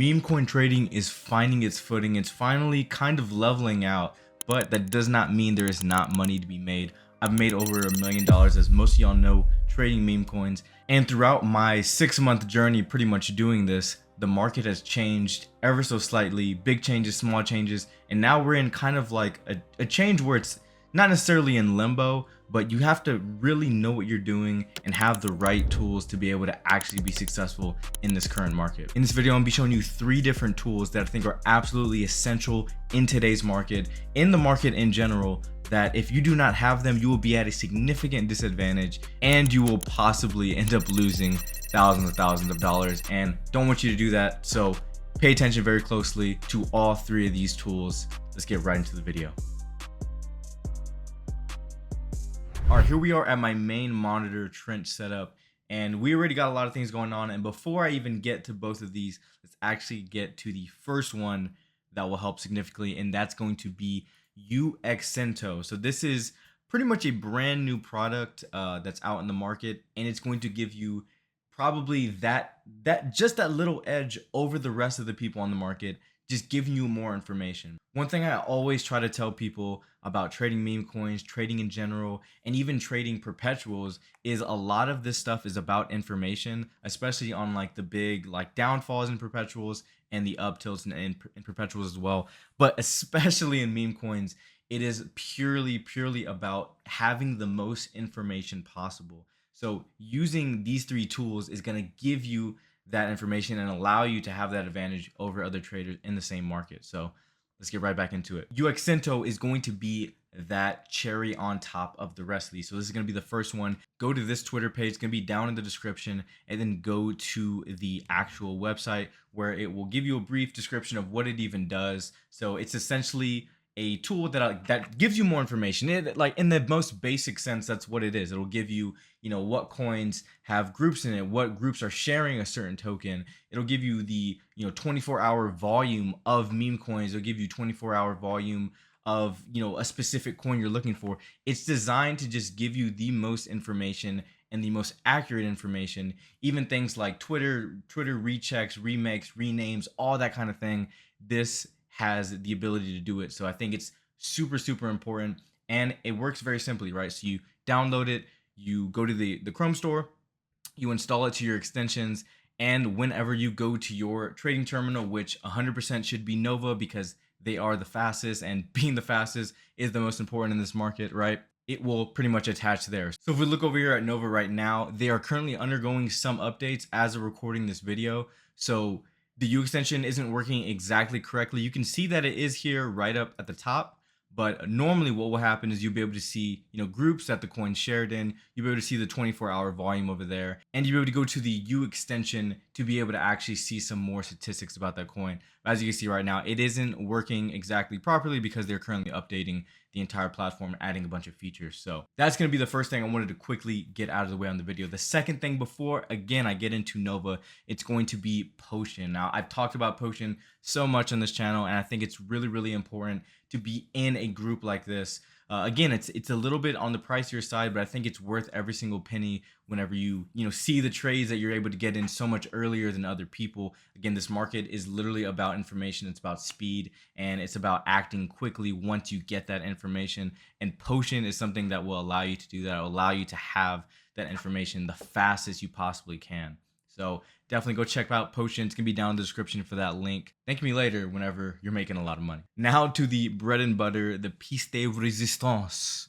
Meme coin trading is finding its footing. It's finally kind of leveling out, but that does not mean there is not money to be made. I've made over $1 million, as most of y'all know, trading meme coins. And throughout my 6-month journey pretty much doing this, the market has changed ever so slightly, big changes, small changes. And now we're in kind of like a change where it's not necessarily in limbo, but you have to really know what you're doing and have the right tools to be able to actually be successful in this current market. In this video, I'm gonna be showing you 3 different tools that I think are absolutely essential in today's market, in the market in general, that if you do not have them, you will be at a significant disadvantage and you will possibly end up losing thousands of dollars. And don't want you to do that. So pay attention very closely to all 3 of these tools. Let's get right into the video. All right, here we are at my main monitor trench setup, and we already got a lot of things going on. And before I even get to both of these, let's actually get to the first one that will help significantly, and that's going to be Uxinto. So this is pretty much a brand new product that's out in the market, and it's going to give you probably that little edge over the rest of the people on the market, just giving you more information. One thing I always try to tell people about trading meme coins, trading in general, and even trading perpetuals is a lot of this stuff is about information, especially on like the big like downfalls in perpetuals and the up tilts in perpetuals as well. But especially in meme coins, it is purely about having the most information possible. So using these 3 tools is going to give you that information and allow you to have that advantage over other traders in the same market. So let's get right back into it. Uxinto is going to be that cherry on top of the rest of these. So this is going to be the first one. Go to this Twitter page. It's going to be down in the description, and then go to the actual website where it will give you a brief description of what it even does. So it's essentially a tool that gives you more information. Like in the most basic sense, that's what it is. It'll give you, what coins have groups in it, what groups are sharing a certain token. It'll give you the 24-hour volume of meme coins. It'll give you 24-hour volume of a specific coin you're looking for. It's designed to just give you the most information and the most accurate information. Even things like Twitter rechecks, remakes, renames, all that kind of thing. This has the ability to do it. So I think it's super important, and it works very simply, right? So you download it, you go to the Chrome store, you install it to your extensions, and whenever you go to your trading terminal, which 100% should be Nova because they are the fastest, and being the fastest is the most important in this market, right? It will pretty much attach there. So if we look over here at Nova right now, they are currently undergoing some updates as of recording this video. So the U extension isn't working exactly correctly. You can see that it is here right up at the top, but normally what will happen is you'll be able to see, groups that the coin shared in. You'll be able to see the 24-hour volume over there, and you'll be able to go to the U extension to be able to actually see some more statistics about that coin. But as you can see right now, it isn't working exactly properly because they're currently updating the entire platform, adding a bunch of features. So that's going to be the first thing I wanted to quickly get out of the way on the video. The second thing, before again I get into Nova, it's going to be Potion. Now I've talked about Potion so much on this channel, and I think it's really important to be in a group like this. Again, it's a little bit on the pricier side, but I think it's worth every single penny whenever you see the trades that you're able to get in so much earlier than other people. Again, this market is literally about information. It's about speed, and it's about acting quickly once you get that information. And Potion is something that will allow you to do that. It will allow you to have that information the fastest you possibly can. So definitely go check out Potion. It's going to be down in the description for that link. Thank me later whenever you're making a lot of money. Now to the bread and butter, the piece de resistance,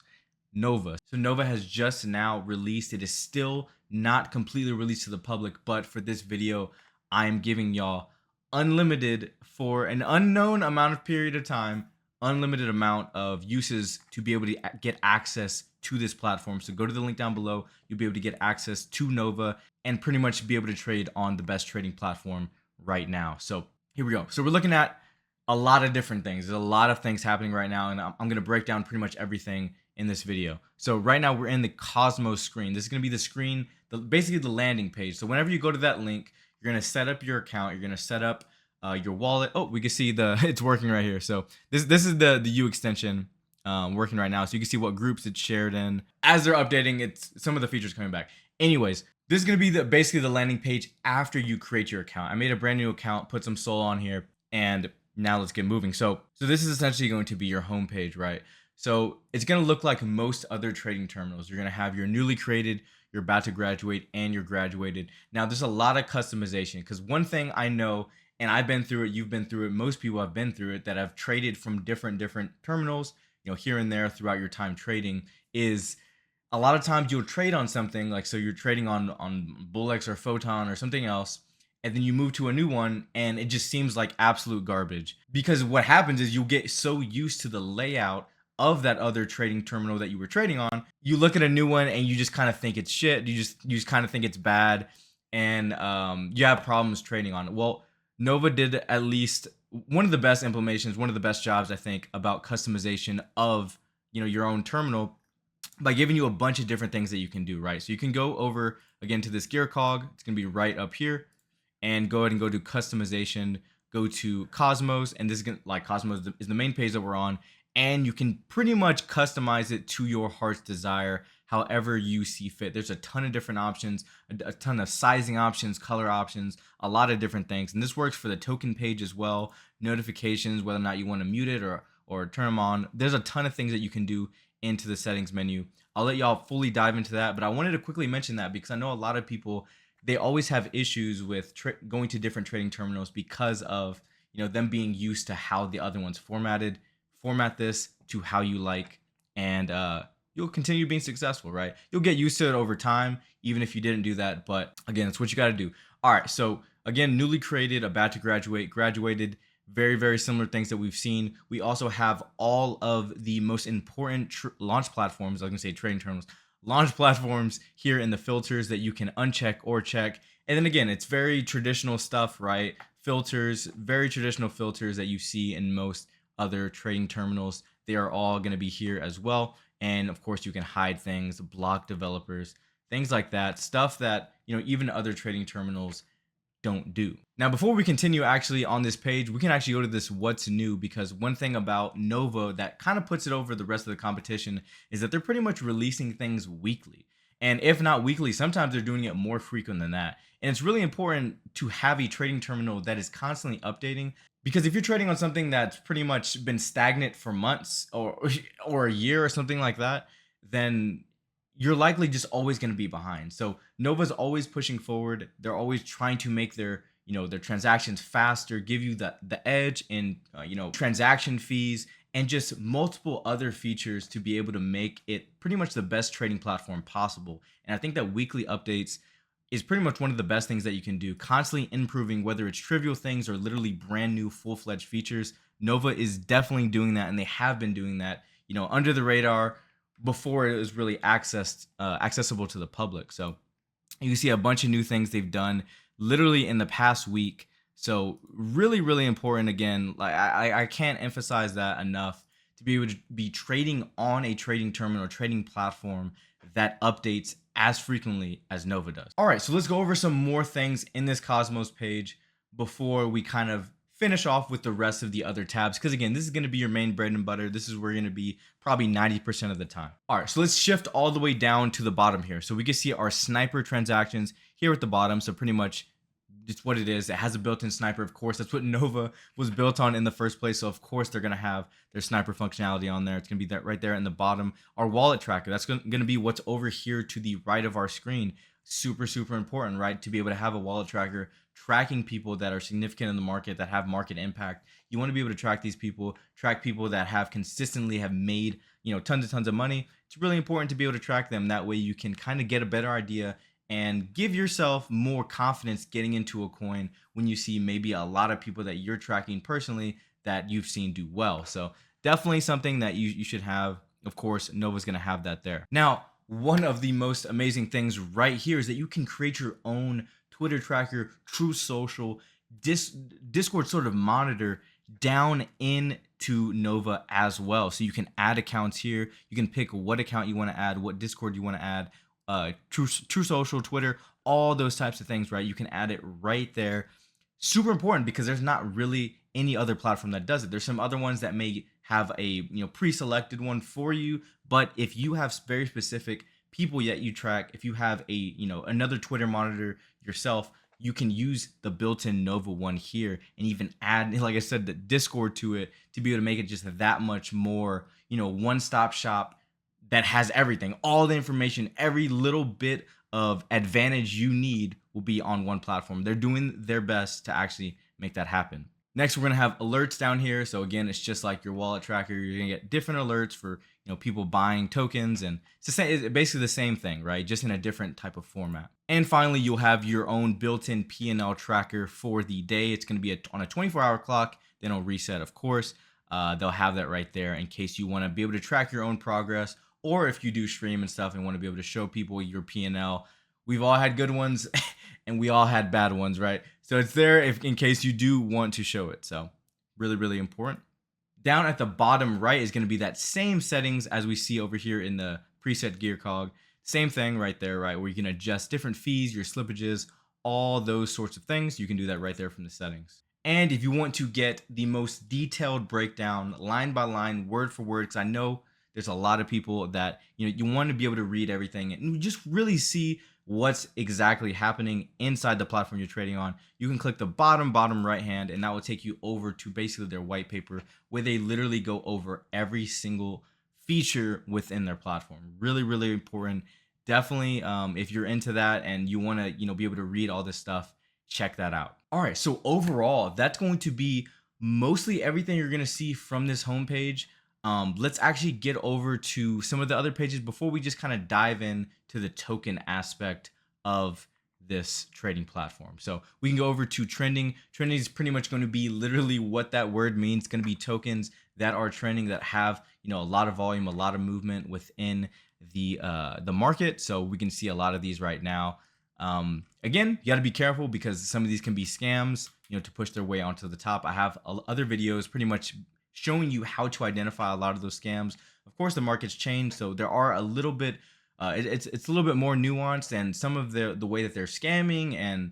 Nova. So Nova has just now released. It is still not completely released to the public, but for this video, I am giving y'all unlimited, for an unknown amount of period of time, unlimited amount of uses to be able to get access to this platform. So go to the link down below. You'll be able to get access to Nova and pretty much be able to trade on the best trading platform right now. So here we go. So we're looking at a lot of different things. There's a lot of things happening right now, and I'm going to break down pretty much everything in this video. So right now we're in the Cosmos screen. This is going to be the screen, basically the landing page. So whenever you go to that link, you're going to set up your account. You're going to set up your wallet. Oh, we can see it's working right here. So this is the U extension working right now, so you can see what groups it's shared in. As they're updating, it's some of the features coming back. Anyways, This is going to be basically the landing page after you create your account. I made a brand new account, put some Sol on here, and now let's get moving. So this is essentially going to be your homepage, right? So it's going to look like most other trading terminals. You're going to have your newly created, you're about to graduate, and you're graduated. Now there's a lot of customization, because one thing I know, and I've been through it, you've been through it, most people have been through it, that have traded from different terminals, here and there throughout your time trading, is a lot of times you'll trade on something, like, so you're trading on Bullex or Photon or something else, and then you move to a new one and it just seems like absolute garbage, because what happens is you'll get so used to the layout of that other trading terminal that you were trading on, you look at a new one and you just kind of think it's shit. You just kind of think it's bad, and you have problems trading on it. Well, Nova did at least one of the best implementations, one of the best jobs, I think, about customization of your own terminal, by giving you a bunch of different things that you can do, right? So you can go over again to this gear cog. It's gonna be right up here, and go ahead and go to customization, go to Cosmos, and this is gonna, like, Cosmos is the main page that we're on, and you can pretty much customize it to your heart's desire, however you see fit. There's a ton of different options, a ton of sizing options, color options, a lot of different things, and this works for the token page as well. Notifications, whether or not you want to mute it or turn them on. There's a ton of things that you can do into the settings menu. I'll let y'all fully dive into that, but I wanted to quickly mention that because I know a lot of people, they always have issues with going to different trading terminals because of them being used to how the other ones formatted. Format this to how you like, and you'll continue being successful, right? You'll get used to it over time, even if you didn't do that, but again, it's what you got to do. All right, so again, newly created, about to graduate, graduated. Very, very similar things that we've seen. We also have all of the most important launch platforms, I was gonna say trading terminals, launch platforms here in the filters that you can uncheck or check. And then again, it's very traditional stuff, right? Filters, very traditional filters that you see in most other trading terminals. They are all gonna be here as well. And of course, you can hide things, block developers, things like that, stuff that even other trading terminals don't do. Now, before we continue actually on this page, we can actually go to this what's new, because one thing about Nova that kind of puts it over the rest of the competition is that they're pretty much releasing things weekly. And if not weekly, sometimes they're doing it more frequent than that. And it's really important to have a trading terminal that is constantly updating, because if you're trading on something that's pretty much been stagnant for months or a year or something like that, then you're likely just always going to be behind. So Nova's always pushing forward. They're always trying to make their their transactions faster, give you the edge in transaction fees, and just multiple other features to be able to make it pretty much the best trading platform possible. And I think that weekly updates is pretty much one of the best things that you can do, constantly improving, whether it's trivial things or literally brand new full-fledged features. Nova is definitely doing that, and they have been doing that under the radar before it was really accessible to the public. So you see a bunch of new things they've done literally in the past week. So really, really important. Again, like I can't emphasize that enough, to be able to be trading on a trading terminal or trading platform that updates as frequently as Nova does. All right, so let's go over some more things in this Cosmos page before we kind of finish off with the rest of the other tabs, because again, this is going to be your main bread and butter. This is where you're going to be probably 90% of the time. All right, so let's shift all the way down to the bottom here. So we can see our sniper transactions here at the bottom. So pretty much it's what it is. It has a built-in sniper, of course. That's what Nova was built on in the first place. So of course they're going to have their sniper functionality on there. It's going to be that right there in the bottom. Our wallet tracker, that's going to be what's over here to the right of our screen. Super, super important, right? To be able to have a wallet tracker tracking people that are significant in the market, that have market impact. You want to be able to track these people, track people that have consistently have made tons of money. It's really important to be able to track them. That way you can kind of get a better idea and give yourself more confidence getting into a coin when you see maybe a lot of people that you're tracking personally that you've seen do well. So definitely something that you should have. Of course, Nova's going to have that there. Now, one of the most amazing things right here is that you can create your own Twitter tracker, True Social, Discord sort of monitor down into Nova as well. So you can add accounts here. You can pick what account you want to add, what Discord you want to add, True Social, Twitter, all those types of things, right? You can add it right there. Super important, because there's not really any other platform that does it. There's some other ones that may have a pre-selected one for you, but if you have very specific people that you track, if you have a, another Twitter monitor yourself, you can use the built-in Nova one here and even add, like I said, the Discord to it to be able to make it just that much more, one-stop shop that has everything, all the information, every little bit of advantage you need will be on one platform. They're doing their best to actually make that happen. Next, we're gonna have alerts down here. So again, it's just like your wallet tracker. You're gonna get different alerts for people buying tokens, and it's basically the same thing, right? Just in a different type of format. And finally, you'll have your own built-in P&L tracker for the day. It's gonna be on a 24-hour clock. Then it'll reset, of course. They'll have that right there in case you want to be able to track your own progress, or if you do stream and stuff and want to be able to show people your P&L. We've all had good ones and we all had bad ones, right? So it's there in case you do want to show it. So really, really important. Down at the bottom right is going to be that same settings as we see over here in the preset gear cog. Same thing right there, right? Where you can adjust different fees, your slippages, all those sorts of things. You can do that right there from the settings. And if you want to get the most detailed breakdown, line by line, word for word, because I know there's a lot of people that, you want to be able to read everything and just really see what's exactly happening inside the platform you're trading on. You can click the bottom right hand, and that will take you over to basically their white paper where they literally go over every single feature within their platform. Really, really important. Definitely, if you're into that and you want to, be able to read all this stuff, check that out. All right, so overall, that's going to be mostly everything you're going to see from this homepage. Let's actually get over to some of the other pages before we just kind of dive in to the token aspect of this trading platform. So we can go over to trending. Trending is pretty much going to be literally what that word means. It's going to be tokens that are trending, that have, a lot of volume, a lot of movement within the market. So we can see a lot of these right now. Again, you got to be careful because some of these can be scams, to push their way onto the top. I have other videos pretty much showing you how to identify a lot of those scams. Of course, the market's changed, so there are a little bit, it's a little bit more nuanced, and some of the way that they're scamming and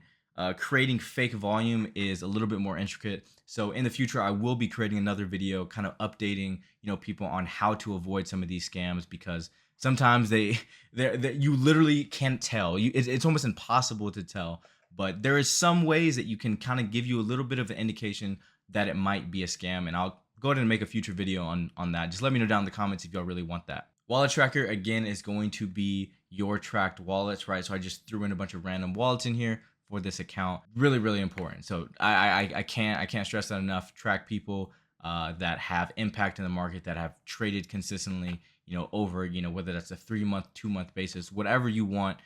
creating fake volume is a little bit more intricate. So in the future, I will be creating another video kind of updating, people on how to avoid some of these scams, because sometimes you literally can't tell. It's almost impossible to tell, but there is some ways that you can kind of give you a little bit of an indication that it might be a scam, and I'll go ahead and make a future video on that. Just let me know down in the comments if y'all really want that. Wallet tracker, again, is going to be your tracked wallets, right? So I just threw in a bunch of random wallets in here for this account. Really, really important. So I can't stress that enough. Track people that have impact in the market, that have traded consistently, over, whether that's a 3-month, 2-month basis, whatever you want.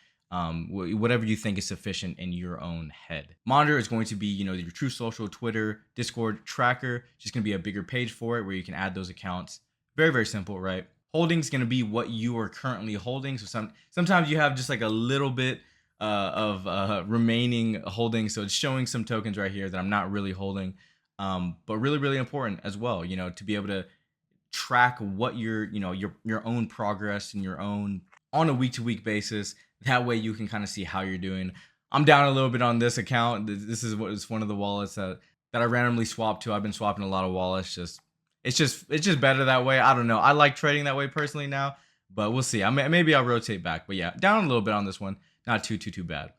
Whatever you think is sufficient in your own head. Monitor is going to be, your True Social, Twitter, Discord tracker. Just going to be a bigger page for it where you can add those accounts. Very, very simple, right? Holding is going to be what you are currently holding. So sometimes you have just like a little bit of remaining holding. So it's showing some tokens right here that I'm not really holding, but really, really important as well, to be able to track what your own progress and your own on a week-to-week basis. That way you can kind of see how you're doing. I'm down a little bit on this account. This is one of the wallets that I randomly swapped to. I've been swapping a lot of wallets. It's just better that way. I don't know. I like trading that way personally now, but we'll see. Maybe I'll rotate back. But yeah, down a little bit on this one. Not too bad.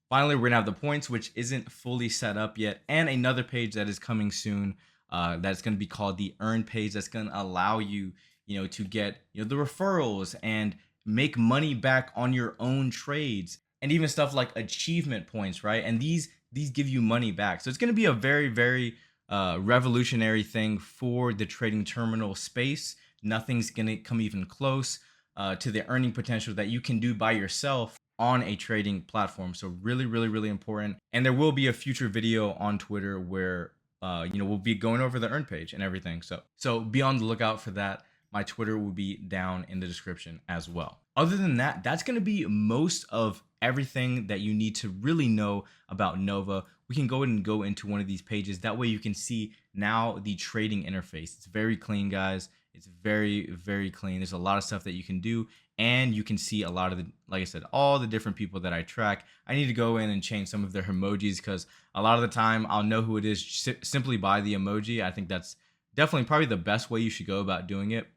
Finally, we're gonna have the points, which isn't fully set up yet, and another page that is coming soon. That's gonna be called the Earn page. That's gonna allow you, to get the referrals and make money back on your own trades, and even stuff like achievement points, right? And these give you money back. So it's going to be a very, very revolutionary thing for the trading terminal space. Nothing's going to come even close to the earning potential that you can do by yourself on a trading platform. So really, really, really important. And there will be a future video on Twitter where we'll be going over the Earn page and everything. So be on the lookout for that. My Twitter will be down in the description as well. Other than that, that's going to be most of everything that you need to really know about Nova. We can go ahead and go into one of these pages. That way you can see now the trading interface. It's very clean, guys. It's very, very clean. There's a lot of stuff that you can do, and you can see a lot of like I said, all the different people that I track. I need to go in and change some of their emojis because a lot of the time I'll know who it is simply by the emoji. I think that's definitely probably the best way you should go about doing it.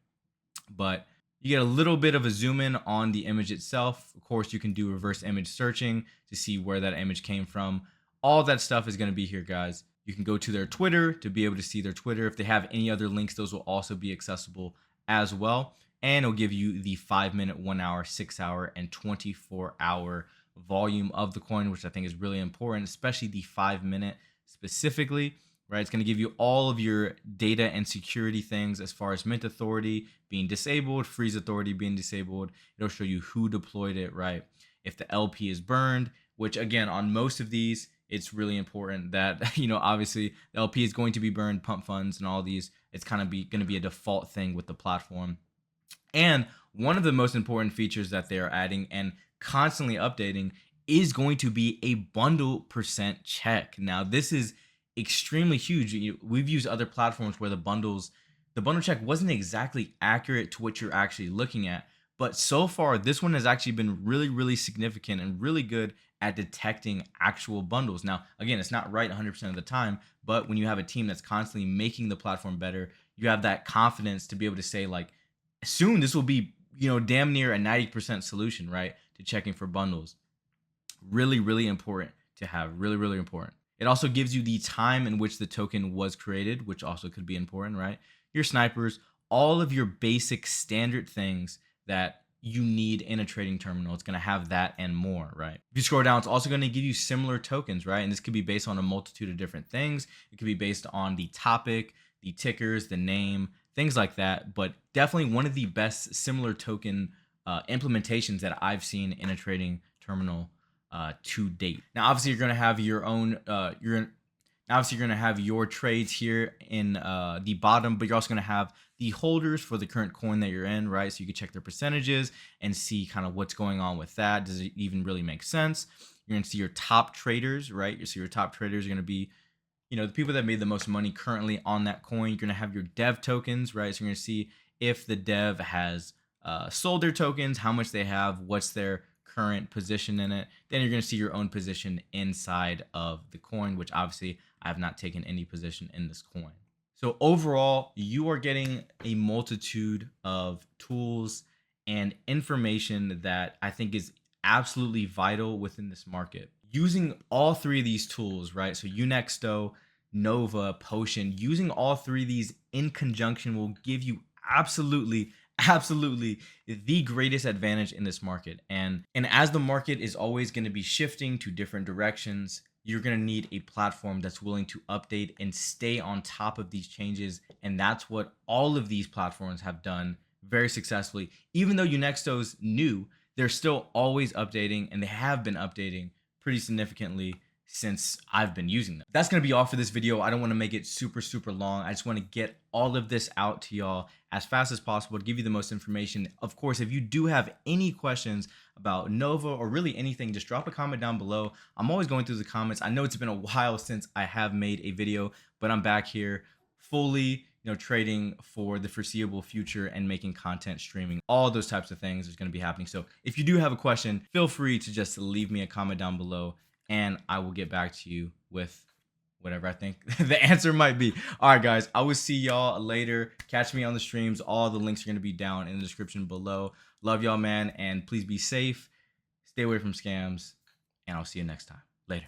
But You get a little bit of a zoom in on the image itself. Of course, you can do reverse image searching to see where that image came from. All that stuff is going to be here, guys. You can go to their Twitter to be able to see their Twitter. If they have any other links, those will also be accessible as well. And it'll give you the 5-minute, 1 hour, 6 hour, and 24-hour volume of the coin, which I think is really important, especially the 5-minute specifically, right? It's going to give you all of your data and security things as far as mint authority being disabled, freeze authority being disabled. It'll show you who deployed it, right? If the LP is burned, which again, on most of these, it's really important that, obviously the LP is going to be burned, pump funds and all these. It's kind of going to be a default thing with the platform. And one of the most important features that they are adding and constantly updating is going to be a bundle percent check. Now, this is extremely huge. We've used other platforms where the bundle check wasn't exactly accurate to what you're actually looking at. But so far, this one has actually been really, really significant and really good at detecting actual bundles. Now, again, it's not right 100% of the time, but when you have a team that's constantly making the platform better, you have that confidence to be able to say, like, soon this will be, damn near a 90% solution, right, to checking for bundles. Really, really important to have. Really, really important. It also gives you the time in which the token was created, which also could be important, right? Your snipers, all of your basic standard things that you need in a trading terminal. It's going to have that and more, right? If you scroll down, it's also going to give you similar tokens, right? And this could be based on a multitude of different things. It could be based on the topic, the tickers, the name, things like that. But definitely one of the best similar token implementations that I've seen in a trading terminal to date. Now, obviously, you're going to have your own, obviously you're going to have your trades here in the bottom, but you're also going to have the holders for the current coin that you're in, right? So you can check their percentages and see kind of what's going on with that. Does it even really make sense? You're going to see your top traders, right? So your top traders are going to be, the people that made the most money currently on that coin. You're going to have your dev tokens, right? So you're going to see if the dev has sold their tokens, how much they have, what's their current position in it. Then you're going to see your own position inside of the coin, which obviously I have not taken any position in this coin. So overall, you are getting a multitude of tools and information that I think is absolutely vital within this market. Using all three of these tools, right? So Uxinto, Nova, Potion, using all three of these in conjunction will give you absolutely the greatest advantage in this market. And as the market is always going to be shifting to different directions, you're going to need a platform that's willing to update and stay on top of these changes. And that's what all of these platforms have done very successfully. Even though Uxinto's new, they're still always updating, and they have been updating pretty significantly since I've been using them. That's going to be all for this video. I don't want to make it super long. I just want to get all of this out to y'all as fast as possible to give you the most information. Of course, if you do have any questions about Nova or really anything, just drop a comment down below. I'm always going through the comments. I know it's been a while since I have made a video, but I'm back here fully, trading for the foreseeable future and making content, streaming, all those types of things is going to be happening. So if you do have a question, feel free to just leave me a comment down below, and I will get back to you with whatever I think the answer might be. All right, guys, I will see y'all later. Catch me on the streams. All the links are going to be down in the description below. Love y'all, man, and please be safe. Stay away from scams, and I'll see you next time. Later.